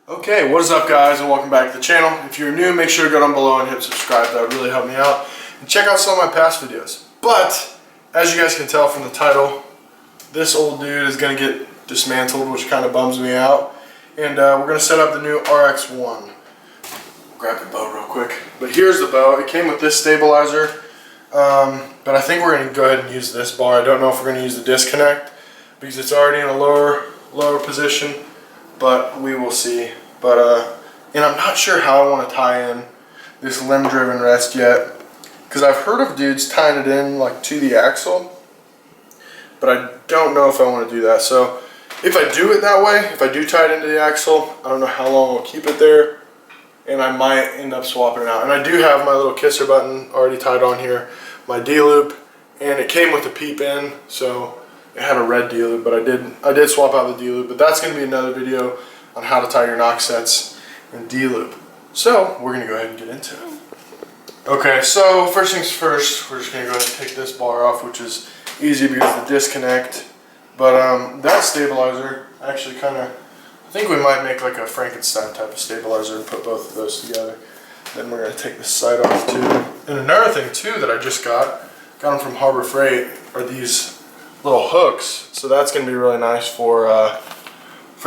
Okay, what is up guys, and welcome back to the channel. If you're new, make sure to go down below and hit subscribe. That would really help me out. And check out some of my past videos. But, as you guys can tell from the title, this old dude is going to get dismantled, which kind of bums me out. And we're going to set up the new RX-1. Grab the bow real quick. But here's the bow. It came with this stabilizer. But I think we're going to go ahead and use this bar. I don't know if we're going to use the disconnect because it's already in a lower position. But we will see. But and I'm not sure how I want to tie in this limb-driven rest yet, because I've heard of dudes tying it in like to the axle, but I don't know if I want to do that. So if I do it that way, if I do tie it into the axle, I don't know how long I'll keep it there, and I might end up swapping it out. And I do have my little kisser button already tied on here, my D-loop, and it came with a peep in, so it had a red D-loop, but I did swap out the D-loop, but that's going to be another video on how to tie your knock sets in D-loop. So we're going to go ahead and get into it. Okay, so first things first, we're just going to go ahead and take this bar off, which is easy because of the disconnect. But that stabilizer actually kind of, I think we might make like a Frankenstein type of stabilizer and put both of those together. Then we're going to take this side off too. And another thing too that I just got them from Harbor Freight, are these little hooks. So that's going to be really nice for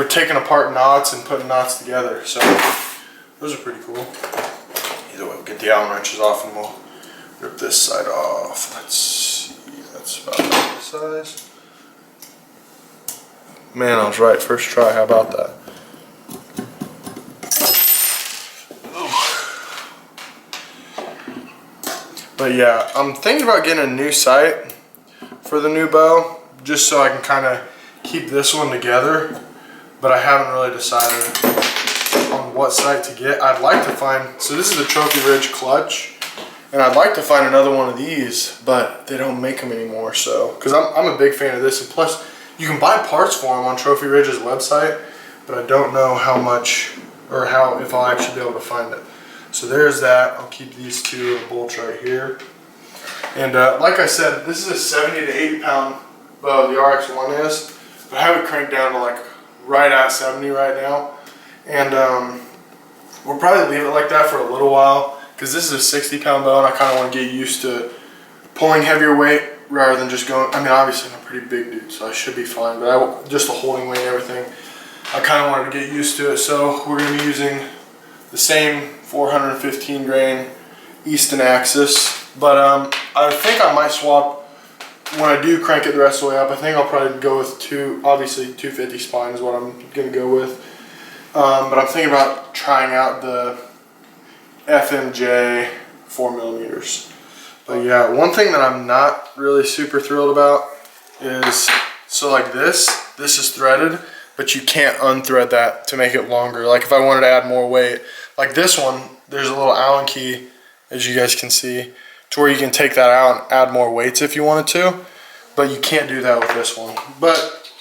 taking apart knots and putting knots together. So those are pretty cool. Either way, we'll get the Allen wrenches off and we'll rip this side off. Let's see, that's about the size. Man, I was right, first try, how about that? But yeah, I'm thinking about getting a new sight for the new bow, just so I can kind of keep this one together, but I haven't really decided on what sight to get. I'd like to find, so this is the Trophy Ridge clutch, and I'd like to find another one of these, but they don't make them anymore, so, because I'm a big fan of this, and plus you can buy parts for them on Trophy Ridge's website, but I don't know how much, or how, if I'll actually be able to find it. So there's that. I'll keep these two bolts right here. And like I said, this is a 70 to 80 pound bow, the RX-1 is. But I have it cranked down to like right at 70 right now. And we'll probably leave it like that for a little while, because this is a 60 pound bow and I kind of want to get used to pulling heavier weight rather than just going, I mean obviously I'm a pretty big dude, so I should be fine, but just the holding weight and everything, I kind of wanted to get used to it. So we're going to be using the same 415 grain Easton axis, but I think I might swap when I do crank it the rest of the way up. I think I'll probably go with obviously 250 spine is what I'm going to go with, but I'm thinking about trying out the FMJ 4mm. But yeah, one thing that I'm not really super thrilled about is, so like this is threaded, but you can't unthread that to make it longer. Like if I wanted to add more weight, like this one, there's a little Allen key, as you guys can see, to where you can take that out and add more weights if you wanted to, but you can't do that with this one. But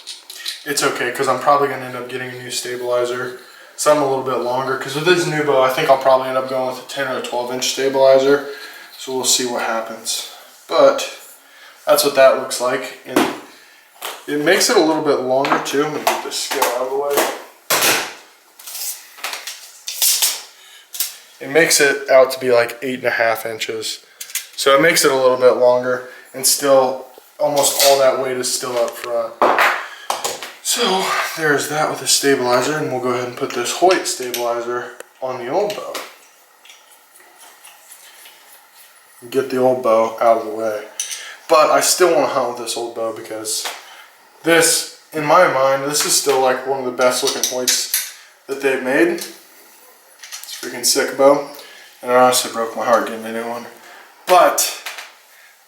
it's okay, because I'm probably going to end up getting a new stabilizer, some a little bit longer, because with this new bow, I think I'll probably end up going with a 10 or a 12-inch stabilizer, so we'll see what happens. But that's what that looks like, and it makes it a little bit longer too. I'm going to get this scale out of the way. It makes it out to be like 8.5 inches. So it makes it a little bit longer, and still almost all that weight is still up front. So there's that with the stabilizer, and we'll go ahead and put this Hoyt stabilizer on the old bow. Get the old bow out of the way. But I still want to hunt with this old bow, because this, in my mind, this is still like one of the best looking Hoyts that they've made. Freaking sick bow, and I honestly broke my heart getting a new one. But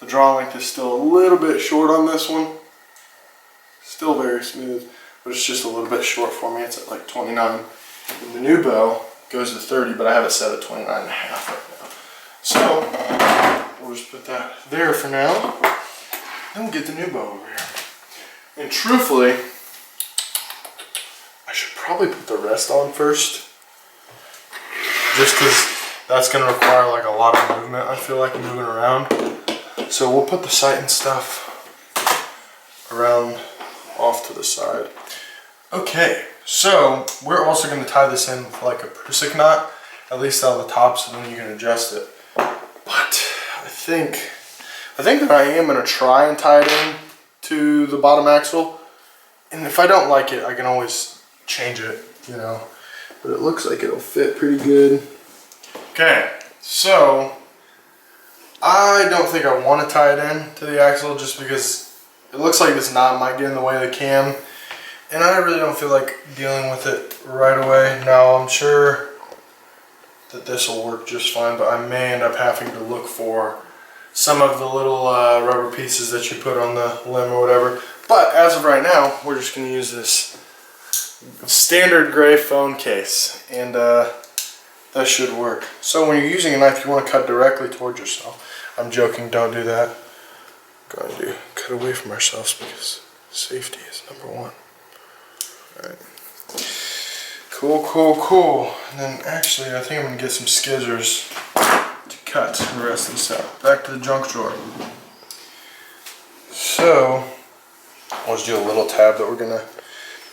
the draw length is still a little bit short on this one. Still very smooth, but it's just a little bit short for me. It's at like 29. And the new bow goes to 30, but I have it set at 29.5 right now. So we'll just put that there for now. Then we'll get the new bow over here. And truthfully, I should probably put the rest on first, just because that's going to require like a lot of movement, I feel like, moving around. So we'll put the sight and stuff around off to the side. Okay, So we're also going to tie this in with like a PRUSIK knot, at least on the top, so then you can adjust it. But I think that I am going to try and tie it in to the bottom axle. And if I don't like it, I can always change it, you know. But it looks like it'll fit pretty good. Okay, so I don't think I want to tie it in to the axle just because it looks like this knot might get in the way of the cam. And I really don't feel like dealing with it right away. Now, I'm sure that this will work just fine, but I may end up having to look for some of the little rubber pieces that you put on the limb or whatever. But as of right now, we're just going to use this standard gray phone case, and that should work. So when you're using a knife, you want to cut directly towards yourself. I'm joking, don't do that. We're going to cut away from ourselves because safety is number one. Alright. Cool, cool, cool. And then actually, I think I'm going to get some scissors to cut the rest of this out. Back to the junk drawer. So, I'll just do a little tab that we're going to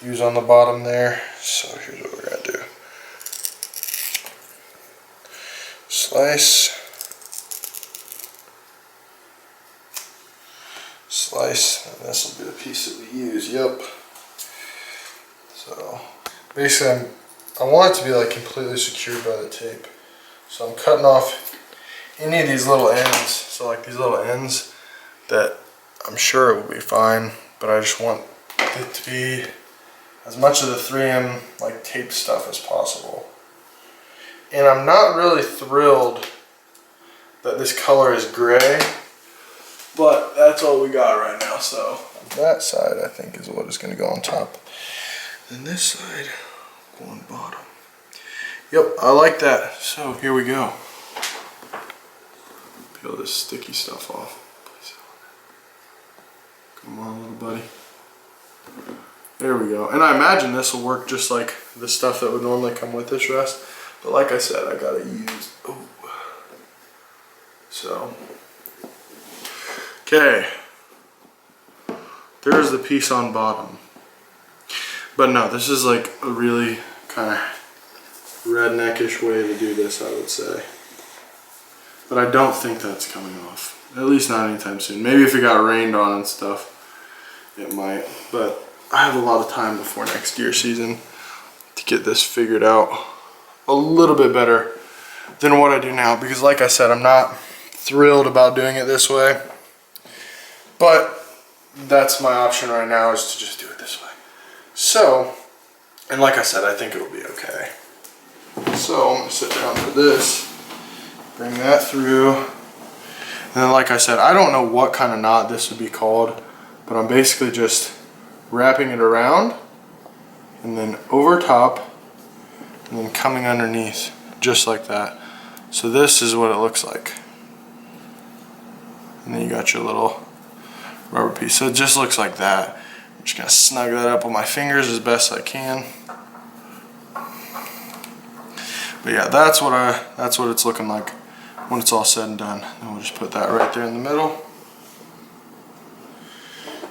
use on the bottom there. So here's what we're going to do. Slice. Slice. And this will be the piece that we use. Yep. So basically I want it to be like completely secured by the tape. So I'm cutting off any of these little ends. So like these little ends that I'm sure it will be fine, but I just want it to be as much of the 3M like tape stuff as possible. And I'm not really thrilled that this color is gray, but that's all we got right now. So that side I think is what is going to go on top. And this side go on bottom. Yep, I like that. So here we go. Peel this sticky stuff off. Come on, little buddy. There we go. And I imagine this will work just like the stuff that would normally come with this rest. But like I said, I gotta use. Oh. So. Okay. There's the piece on bottom. But no, this is like a really kind of redneckish way to do this, I would say. But I don't think that's coming off. At least not anytime soon. Maybe if it got rained on and stuff, it might. But I have a lot of time before next deer season to get this figured out a little bit better than what I do now. Because like I said, I'm not thrilled about doing it this way. But that's my option right now, is to just do it this way. So, and like I said, I think it'll be okay. So I'm gonna sit down for this, bring that through, and then like I said, I don't know what kind of knot this would be called, but I'm basically just wrapping it around, and then over top, and then coming underneath, just like that. So this is what it looks like. And then you got your little rubber piece. So it just looks like that. I'm just gonna snug that up with my fingers as best I can. But yeah, that's what it's looking like when it's all said and done. And we'll just put that right there in the middle.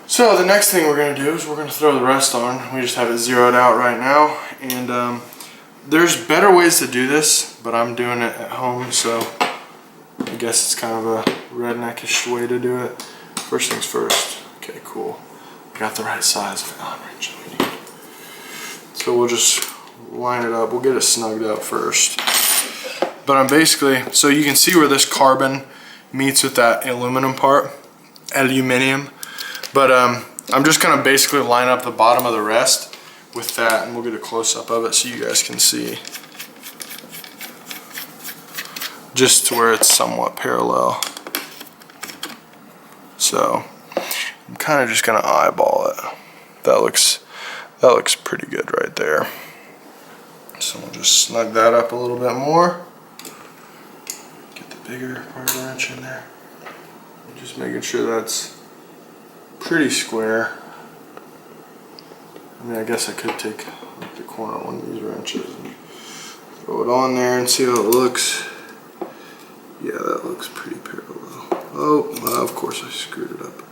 So the next thing we're gonna do is we're gonna throw the rest on. We just have it zeroed out right now, and there's better ways to do this, but I'm doing it at home, so I guess it's kind of a redneckish way to do it. First things first. Okay, cool. I got the right size of Allen wrench that we need. So we'll just line it up. We'll get it snugged up first. But I'm basically, so you can see where this carbon meets with that aluminum part, aluminium. But I'm just gonna basically line up the bottom of the rest with that, and we'll get a close-up of it so you guys can see. Just to where it's somewhat parallel. So I'm kind of just gonna eyeball it. That looks pretty good right there. So we'll just snug that up a little bit more. Get the bigger part of the wrench in there. Just making sure that's pretty square. I mean, I guess I could take like the corner of one of these wrenches and throw it on there and see how it looks. Yeah, that looks pretty parallel. Oh, well, of course I screwed it up.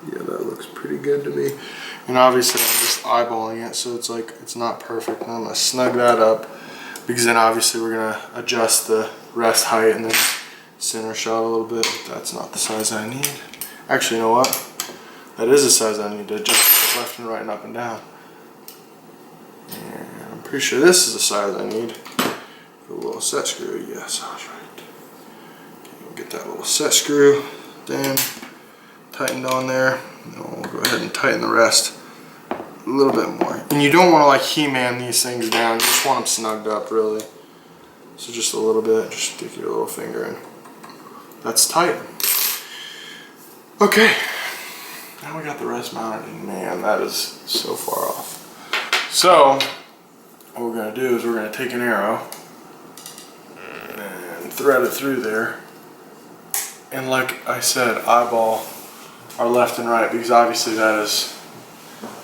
Yeah, that looks pretty good to me. And obviously I'm just eyeballing it, so it's like, it's not perfect. And I'm gonna snug that up, because then obviously we're gonna adjust the rest height and then center shot a little bit. But that's not the size I need. Actually, you know what? That is the size I need to adjust left and right and up and down. And I'm pretty sure this is the size I need. A little set screw, yes, I was right. Okay, we'll get that little set screw then tightened on there. And we'll go ahead and tighten the rest a little bit more. And you don't want to like He-Man these things down, you just want them snugged up really. So just a little bit, just stick your little finger in. That's tight. Okay, now we got the rest mounted, and man, that is so far off. So what we're going to do is we're going to take an arrow and thread it through there, and like I said, eyeball our left and right, because obviously that is,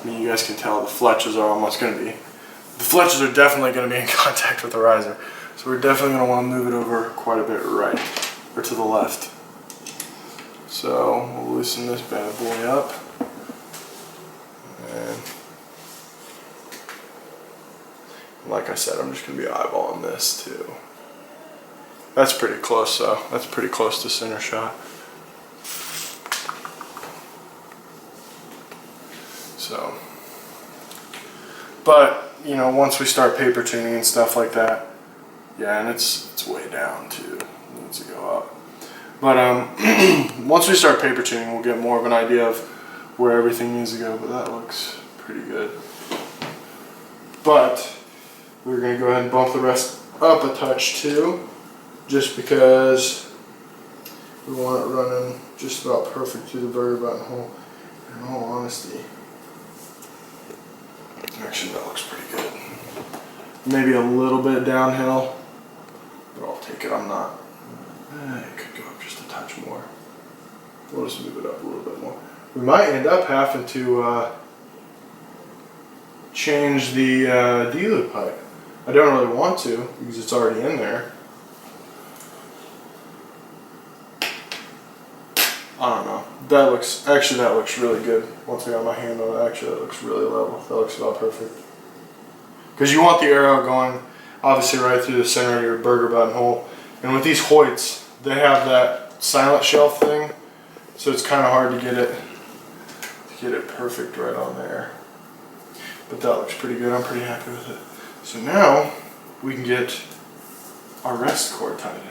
I mean, you guys can tell the fletches are almost going to be, the fletches are definitely going to be in contact with the riser, so we're definitely going to want to move it over quite a bit right, or to the left. So we'll loosen this bad boy up, and like I said, I'm just going to be eyeballing this too. That's pretty close though. That's pretty close to center shot. So, but you know, once we start paper tuning and stuff like that, yeah, and it's way down too. It needs to go up. But once we start paper tuning, we'll get more of an idea of where everything needs to go. But that looks pretty good. But we're going to go ahead and bump the rest up a touch too, just because we want it running just about perfect through the burger buttonhole. In all honesty, actually that looks pretty good. Maybe a little bit downhill, but I'll take it. I'm not. It could go up just a touch more. We'll just move it up a little bit more. We might end up having to change the D-loop pipe. I don't really want to because it's already in there. I don't know. That looks really good. Once I got my hand on it, actually that looks really level. That looks about perfect. Because you want the arrow going obviously right through the center of your burger buttonhole. And with these Hoyts, they have that silent shelf thing, so it's kind of hard to get it perfect right on there. But that looks pretty good. I'm pretty happy with it. So now we can get our rest cord tied in.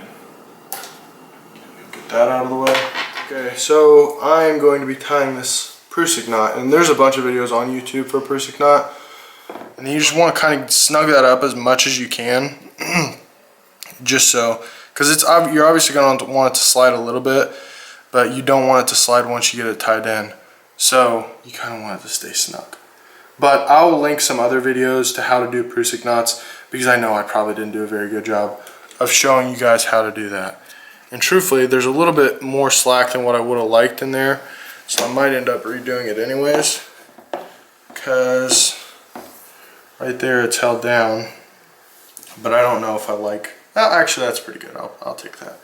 Get that out of the way. Okay, so I'm going to be tying this PRUSIK knot, and there's a bunch of videos on YouTube for PRUSIK knot, and you just want to kind of snug that up as much as you can, just so, because you're obviously going to want it to slide a little bit, but you don't want it to slide once you get it tied in, so you kind of want it to stay snug. But I'll link some other videos to how to do PRUSIK knots, because I know I probably didn't do a very good job of showing you guys how to do that. And truthfully, there's a little bit more slack than what I would have liked in there, so I might end up redoing it anyways, because right there it's held down, but I don't know if I like, well, actually that's pretty good. I'll take that.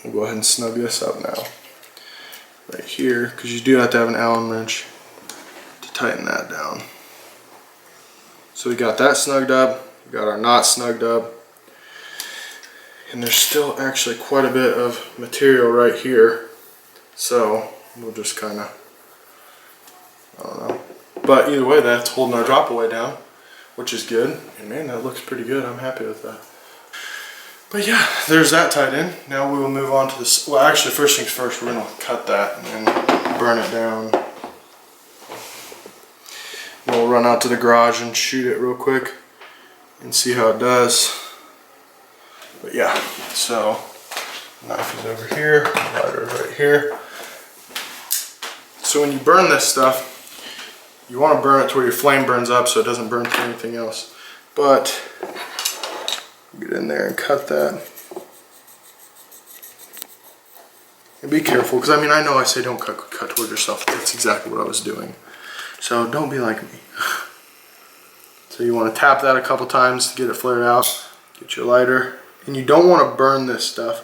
We'll go ahead and snug this up now, right here, because you do have to have an Allen wrench to tighten that down. So we got that snugged up, we got our knot snugged up, and there's still actually quite a bit of material right here, so we'll just kind of, I don't know, but either way that's holding our drop away down, which is good, and man, that looks pretty good. I'm happy with that. But yeah, there's that tied in. Now we will move on to this. Well, actually, first things first, we're going to cut that and then burn it down. We'll run out to the garage and shoot it real quick and see how it does. But yeah, so knife is over here, lighter is right here. So when you burn this stuff, you want to burn it to where your flame burns up so it doesn't burn through anything else. But get in there and cut that. And be careful, because I mean, I know I say don't cut towards yourself. That's exactly what I was doing. So don't be like me. So you want to tap that a couple times to get it flared out. Get your lighter. And you don't want to burn this stuff.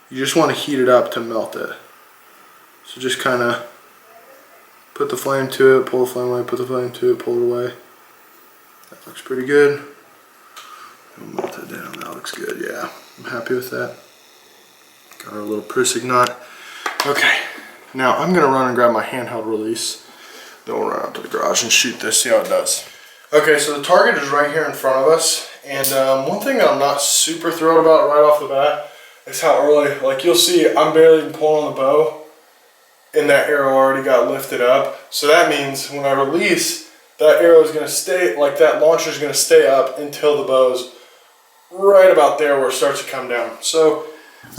You just want to heat it up to melt it. So just kind of Put the flame to it, pull the flame away, put the flame to it, pull it away. That looks pretty good. We'll melt it down, that looks good, yeah. I'm happy with that. Got our little PRUSIK knot. Okay, now I'm gonna run and grab my handheld release. Then we'll run out to the garage and shoot this, see how it does. Okay, so the target is right here in front of us. And one thing that I'm not super thrilled about right off the bat is how early, like you'll see I'm barely pulling the bow and that arrow already got lifted up. So that means when I release, that arrow is gonna stay, like that launcher is gonna stay up until the bow's right about there where it starts to come down. So,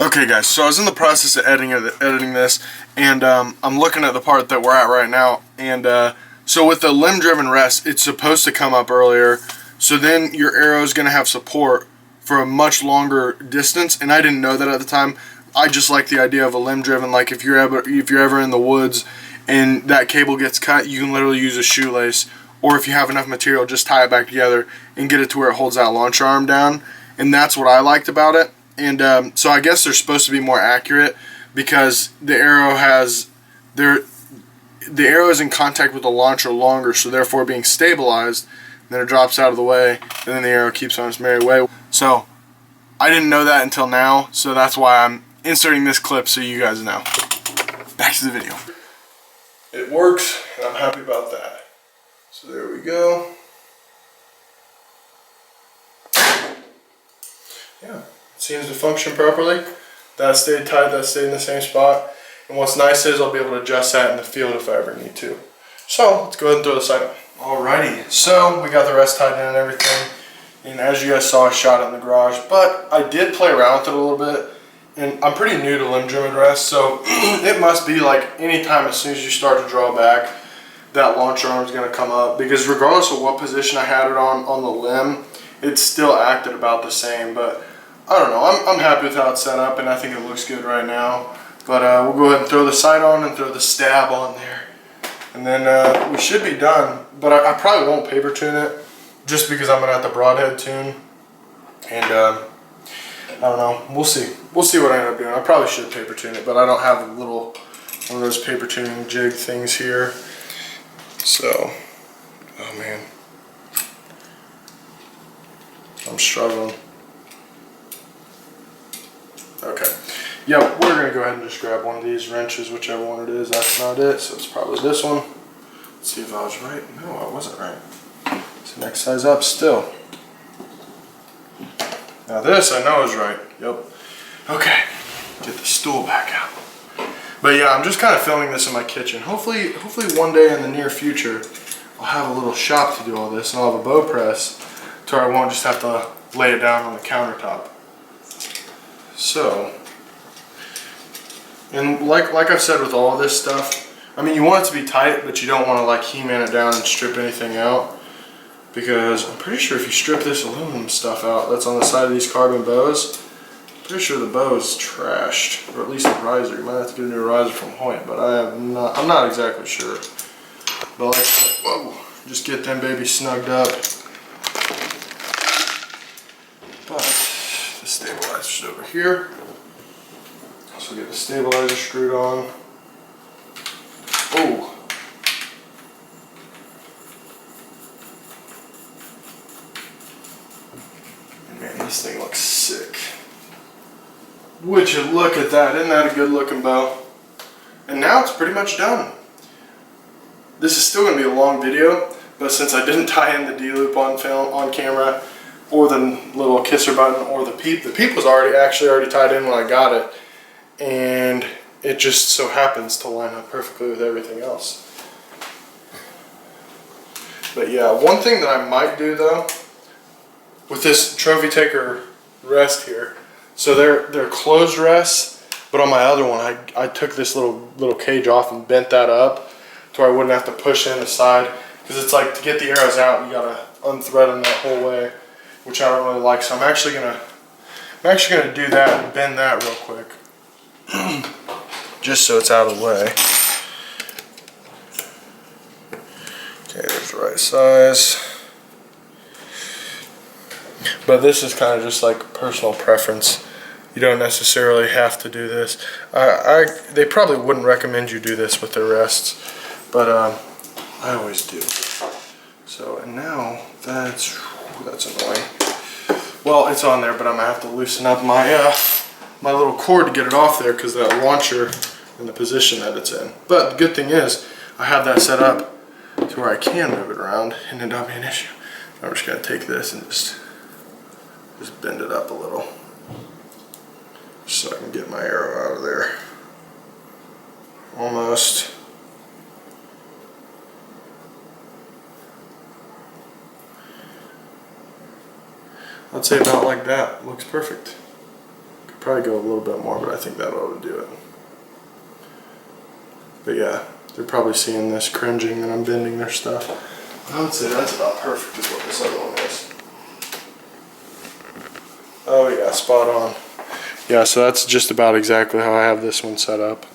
okay guys, so I was in the process of editing this, and I'm looking at the part that we're at right now, and so with the limb-driven rest, it's supposed to come up earlier, so then your arrow is going to have support for a much longer distance, and I didn't know that at the time. I just like the idea of a limb-driven, like if you're ever in the woods and that cable gets cut, you can literally use a shoelace, or if you have enough material, just tie it back together and get it to where it holds that launcher arm down, and that's what I liked about it. And so I guess they're supposed to be more accurate because the arrow is in contact with the launcher longer, so therefore being stabilized, then it drops out of the way, and then the arrow keeps on its merry way. So I didn't know that until now, so that's why I'm inserting this clip so you guys know. Back to the video. It works, and I'm happy about that. So there we go. Yeah. Seems to function properly. That stayed tight, that stayed in the same spot. And what's nice is I'll be able to adjust that in the field if I ever need to. So let's go ahead and throw the sight on. Alrighty, so we got the rest tied in and everything. And as you guys saw, I shot it in the garage. But I did play around with it a little bit. And I'm pretty new to limb-driven rest, so it must be like anytime as soon as you start to draw back, that launcher arm is going to come up. Because regardless of what position I had it on the limb, it still acted about the same. But I don't know, I'm happy with how it's set up, and I think it looks good right now. But we'll go ahead and throw the sight on and throw the stab on there. And then we should be done. But I probably won't paper tune it, just because I'm going to have the broadhead tune. And I don't know, we'll see. We'll see what I end up doing. I probably should paper tune it, but I don't have a little one of those paper tuning jig things here. So, oh man. I'm struggling. Okay. Yeah, we're going to go ahead and just grab one of these wrenches, whichever one it is. That's not it, so it's probably this one. Let's see if I was right. No, I wasn't right. So next size up still. Now this I know is right. Yep. Okay. Get the stool back out. But yeah, I'm just kind of filming this in my kitchen. Hopefully one day in the near future, I'll have a little shop to do all this, and I'll have a bow press to where I won't just have to lay it down on the countertop. So, and like I've said with all this stuff, I mean, you want it to be tight, but you don't want to like He-Man it down and strip anything out, because I'm pretty sure if you strip this aluminum stuff out that's on the side of these carbon bows, I'm pretty sure the bow is trashed, or at least the riser. You might have to get a new riser from Hoyt, but I'm not exactly sure. But like, whoa, just get them babies snugged up. But the stabilizer's over here. So get the stabilizer screwed on. Oh. And man, this thing looks sick. Would you look at that? Isn't that a good looking bow? And now it's pretty much done. This is still going to be a long video, but since I didn't tie in the D-loop on film, on camera, or the little kisser button, or the peep was already tied in when I got it, and it just so happens to line up perfectly with everything else. But yeah, one thing that I might do though, with this trophy taker rest here, so they're closed rests, but on my other one I took this little cage off and bent that up to where I wouldn't have to push in the side, because it's like to get the arrows out you gotta unthread them that whole way, which I don't really like. So I'm actually gonna do that and bend that real quick. Just so it's out of the way. Okay, there's the right size. But this is kind of just like personal preference. You don't necessarily have to do this. They probably wouldn't recommend you do this with their rests, but I always do. So, and now that's annoying. Well, it's on there, but I'm gonna have to loosen up my my little cord to get it off there because that launcher in the position that it's in. But the good thing is I have that set up to where I can move it around and it not be an issue. I'm just gonna take this and just bend it up a little so I can get my arrow out of there. Almost. I'd say about like that. Looks perfect. Could probably go a little bit more, but I think that ought to do it. But yeah, they're probably seeing this cringing that I'm bending their stuff. I would say that's about perfect is what this other one is. Oh yeah, spot on. Yeah, so that's just about exactly how I have this one set up.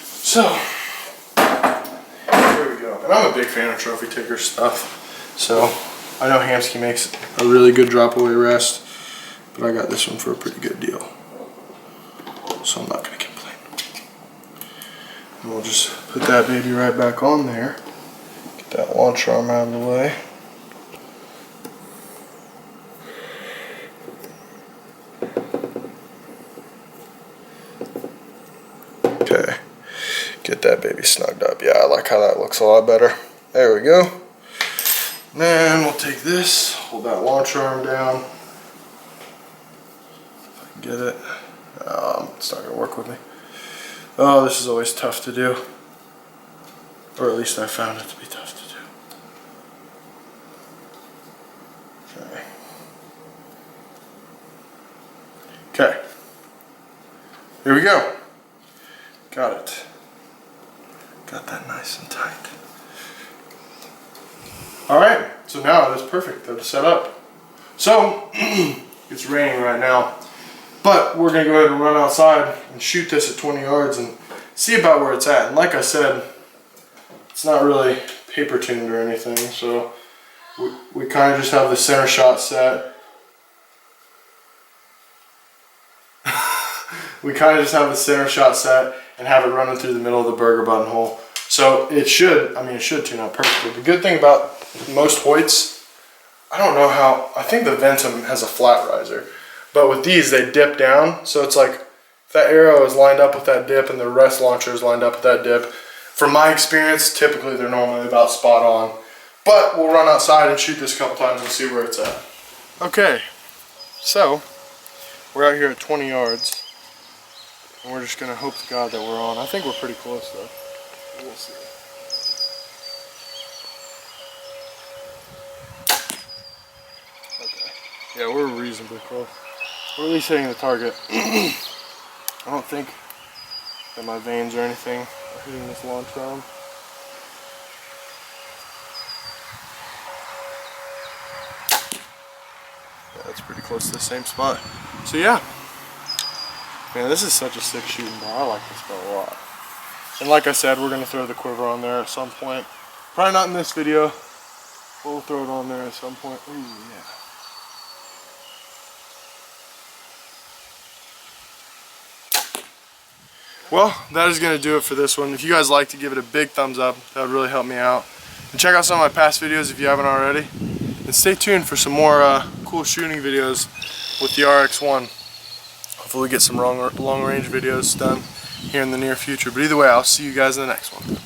So, here we go. And I'm a big fan of Trophy Taker stuff. So, I know Hamskea makes a really good drop away rest, but I got this one for a pretty good deal. So I'm not going to complain. And we'll just put that baby right back on there. Get that launch arm out of the way. Okay. Get that baby snugged up. Yeah, I like how that looks a lot better. There we go. Then we'll take this, hold that launcher arm down. If I can get it. It's not going to work with me. Oh, this is always tough to do. Or at least I found it to be tough to do. Okay. Okay. Here we go. Got it. Got that nice and tight. Alright, so now it is perfect to set up. So, it's raining right now, but we're going to go ahead and run outside and shoot this at 20 yards and see about where it's at. And like I said, it's not really paper tuned or anything, so we kind of just have the center shot set. We kind of just have the center shot set and have it running through the middle of the burger button hole. So it should tune out perfectly. The good thing about most Hoyts, I don't know how, I think the Ventum has a flat riser, but with these they dip down, so it's like if that arrow is lined up with that dip and the rest launcher is lined up with that dip. From my experience, typically they're normally about spot on, but we'll run outside and shoot this a couple times and see where it's at. Okay, so we're out here at 20 yards and we're just gonna hope to God that we're on. I think we're pretty close though. We'll see. Okay. Yeah, we're reasonably close. We're at least hitting the target. I don't think that my veins or anything are hitting this launch arm. Yeah, that's pretty close to the same spot. So yeah. Man, this is such a sick shooting bar. I like this bar a lot. And like I said, we're going to throw the quiver on there at some point. Probably not in this video, but we'll throw it on there at some point. Ooh, yeah. Well, that is going to do it for this one. If you guys like to give it a big thumbs up, that would really help me out. And check out some of my past videos if you haven't already. And stay tuned for some more cool shooting videos with the RX-1. Hopefully get some long range videos done here in the near future. But either way, I'll see you guys in the next one.